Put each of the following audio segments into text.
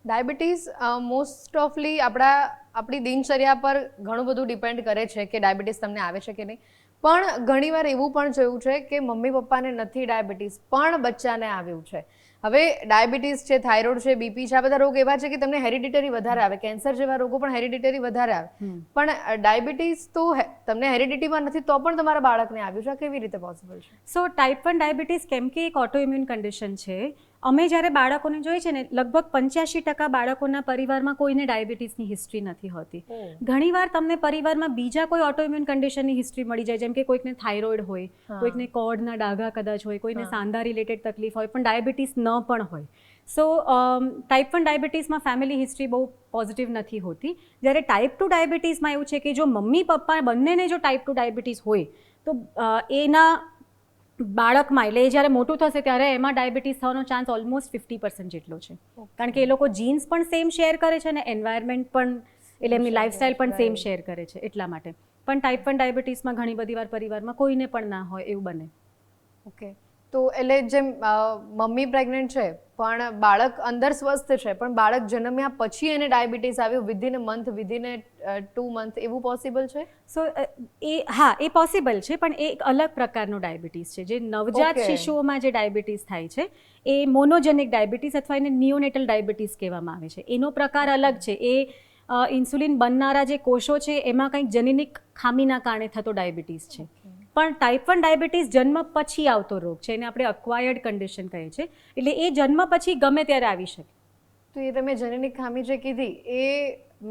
Diabetes most ઓફલી આપણી દિનચર્યા પર ઘણું બધું ડિપેન્ડ કરે છે કે ડાયાબિટીસ તમને આવે છે કે નહીં. પણ ઘણીવાર એવું પણ જોયું છે કે મમ્મી પપ્પાને નથી ડાયાબિટીસ પણ બચ્ચાને આવ્યું છે. હવે ડાયાબિટીસ છે, થાઇરોઇડ છે, બીપી છે, આ બધા રોગ એવા છે કે તમને હેરિડિટરી વધારે આવે. કેન્સર જેવા રોગો પણ હેરિડિટરી વધારે આવે. પણ ડાયાબિટીસ તો તમને હેરિડિટીમાં નથી તો પણ તમારા બાળકને આવ્યું છે. આ કેવી રીતે પોસિબલ છે? સો ટાઈપ 1 ડાયાબિટીસ કેમ કે એક ઓટો ઇમ્યુન કન્ડિશન છે. અમે જ્યારે બાળકોને જોઈએ છે ને, લગભગ 85% બાળકોના પરિવારમાં કોઈને ડાયાબિટીસની હિસ્ટ્રી નથી હોતી. ઘણીવાર તમને પરિવારમાં બીજા કોઈ ઓટો ઇમ્યુન કન્ડિશનની હિસ્ટ્રી મળી જાય, જેમ કે કોઈકને થાઇરોઇડ હોય, કોઈકને કોર્ડના ડાઘા કદાચ હોય, કોઈને સાંધા રિલેટેડ તકલીફ હોય, પણ ડાયાબિટીસ ન પણ હોય. સો ટાઈપ 1 ડાયાબિટીસમાં ફેમિલી હિસ્ટ્રી બહુ પોઝિટિવ નથી હોતી. જ્યારે ટાઈપ 2 ડાયાબિટીસમાં એવું છે કે જો મમ્મી પપ્પા બંનેને જો ટાઈપ 2 ડાયાબિટીસ હોય તો એના બાળકમાં, એટલે એ જ્યારે મોટું થશે ત્યારે એમાં ડાયાબિટીસ થવાનો ચાન્સ ઓલમોસ્ટ 50% જેટલો છે. કારણ કે એ લોકો જીન્સ પણ સેમ શેર કરે છે અને એન્વાયરમેન્ટ પણ, એટલે એમની લાઈફસ્ટાઈલ પણ સેમ શેર કરે છે. એટલા માટે પણ ટાઈપ 1 ડાયાબિટીસમાં ઘણી બધી વાર પરિવારમાં કોઈને પણ ના હોય એવું બને. ઓકે. તો એટલે જેમ મમ્મી પ્રેગ્નન્ટ છે પણ બાળક અંદર સ્વસ્થ છે, પણ બાળક જન્મ્યા પછી એને ડાયાબિટીસ આવ્યું within a month, within 2 month, એવું પોસિબલ છે? સો એ પોસિબલ છે, પણ એ એક અલગ પ્રકારનો ડાયાબિટીસ છે. જે નવજાત શિશુઓમાં જે ડાયાબિટીસ થાય છે એ મોનોજેનિક ડાયાબિટીસ અથવા એને નિયોનેટલ ડાયાબિટીસ કહેવામાં આવે છે. એનો પ્રકાર અલગ છે. એ ઇન્સ્યુલિન બનનારા જે કોષો છે એમાં કંઈક જનીનિક ખામીના કારણે થતો ડાયાબિટીસ છે. પણ ટાઈપ 1 ડાયાબિટીસ જન્મ પછી આવતો રોગ છે. એને આપણે અક્વાયર્ડ કન્ડિશન કહીએ છીએ. એટલે એ જન્મ પછી ગમે ત્યારે આવી શકે. તો એ તમે જનનિક ખામી જે કીધી એ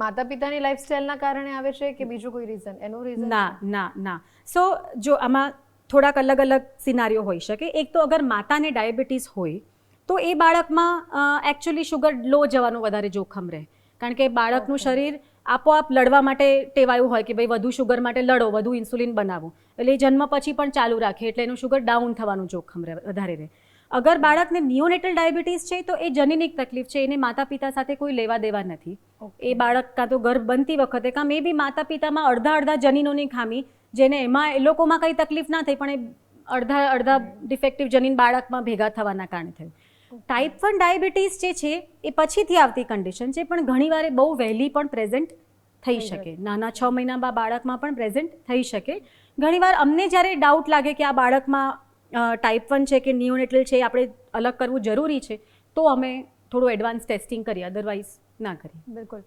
માતા પિતાની લાઈફસ્ટાઈલના કારણે આવે છે કે બીજું કોઈ રીઝન? એનું રીઝન ના. સો જો આમાં થોડાક અલગ અલગ સિનારીઓ હોઈ શકે. એક તો અગર માતાને ડાયાબિટીસ હોય તો એ બાળકમાં એકચ્યુઅલી શુગર લો જવાનું વધારે જોખમ રહે. કારણ કે બાળકનું શરીર આપોઆપ લડવા માટે ટેવાયું હોય કે ભાઈ વધુ શુગર માટે લડો, વધુ ઇન્સ્યુલિન બનાવો. એટલે એ જન્મ પછી પણ ચાલુ રાખે, એટલે એનું શુગર ડાઉન થવાનું જોખમ વધારે રહે. અગર બાળકને નિયોનેટલ ડાયાબિટીસ છે તો એ જનીનિક તકલીફ છે. એને માતા પિતા સાથે કોઈ લેવા દેવા નથી. એ બાળક કાં તો ગર્ભ બનતી વખતે કાં મે બી માતા પિતામાં અડધા જનીનોની ખામી, જેને એમાં એ લોકોમાં કંઈ તકલીફ ના થઈ પણ એ અડધા ડિફેક્ટિવ જનીન બાળકમાં ભેગા થવાના કારણે થયું. ટાઈપ 1 ડાયાબિટીસ જે છે એ પછીથી આવતી કન્ડિશન છે, પણ ઘણીવાર એ બહુ વહેલી પણ પ્રેઝન્ટ થઈ શકે. નાના 6 મહિના બાળકમાં પણ પ્રેઝન્ટ થઈ શકે. ઘણીવાર અમને જ્યારે ડાઉટ લાગે કે આ બાળકમાં ટાઈપ 1 છે કે નિયોનેટલ છે, આપણે અલગ કરવું જરૂરી છે, તો અમે થોડું એડવાન્સ ટેસ્ટિંગ કરીએ, અદરવાઇઝ ના કરીએ. બિલકુલ.